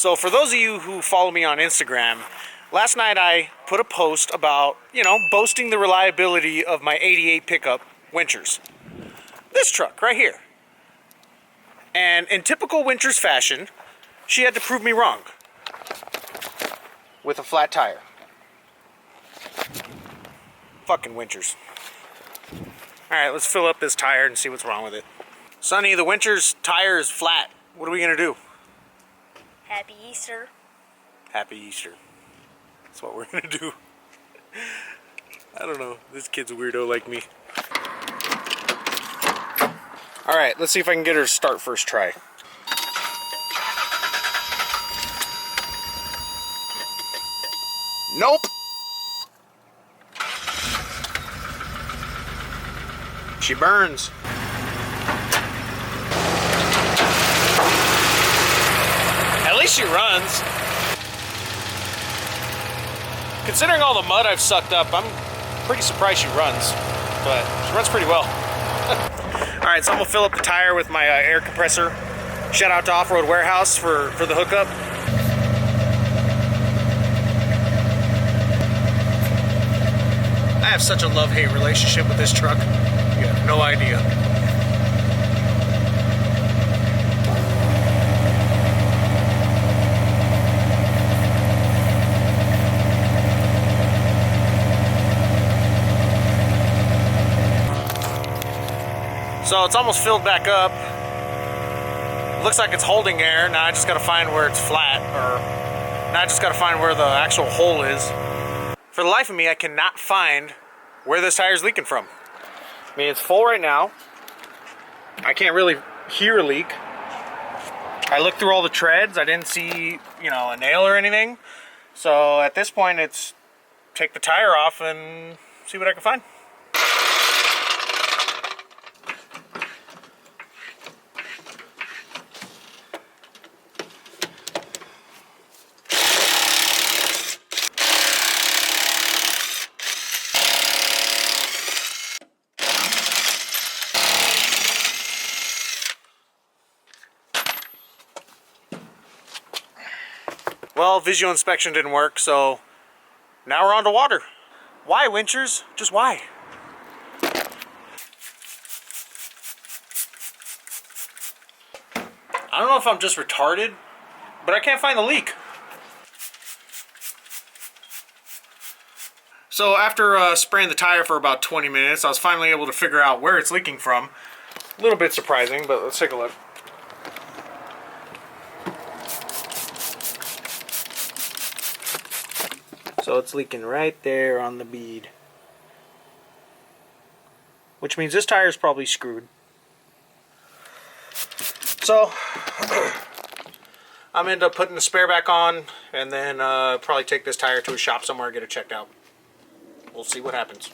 So for those of you who follow me on Instagram, last night I put a post about, boasting the reliability of my 88 pickup Winchers. This truck right here. And in typical Winchers fashion, she had to prove me wrong with a flat tire. Fucking Winchers. Alright, let's fill up this tire and see what's wrong with it. Sonny, the Winchers tire is flat. What are we gonna do? Happy Easter. Happy Easter. That's what we're gonna do. I don't know. This kid's a weirdo like me. Alright, let's see if I can get her to start first try. Nope! She burns. At least she runs. Considering all the mud I've sucked up, I'm pretty surprised she runs. But she runs pretty well. Alright, so I'm going to fill up the tire with my air compressor. Shout out to Off-Road Warehouse for the hookup. I have such a love-hate relationship with this truck. You have no idea. So it's almost filled back up. Looks like it's holding air. Now I just gotta find where it's flat, or now I just gotta find where the actual hole is. For the life of me, I cannot find where this tire's leaking from. I mean, it's full right now. I can't really hear a leak. I looked through all the treads. I didn't see, a nail or anything. So at this point, it's take the tire off and see what I can find. Well, visual inspection didn't work, so now we're on to water. Why, Winchers? Just why? I don't know if I'm just retarded, but I can't find the leak. So after spraying the tire for about 20 minutes, I was finally able to figure out where it's leaking from. A little bit surprising, but let's take a look. So it's leaking right there on the bead. Which means this tire is probably screwed. So I'm end up putting the spare back on and then probably take this tire to a shop somewhere and get it checked out. We'll see what happens.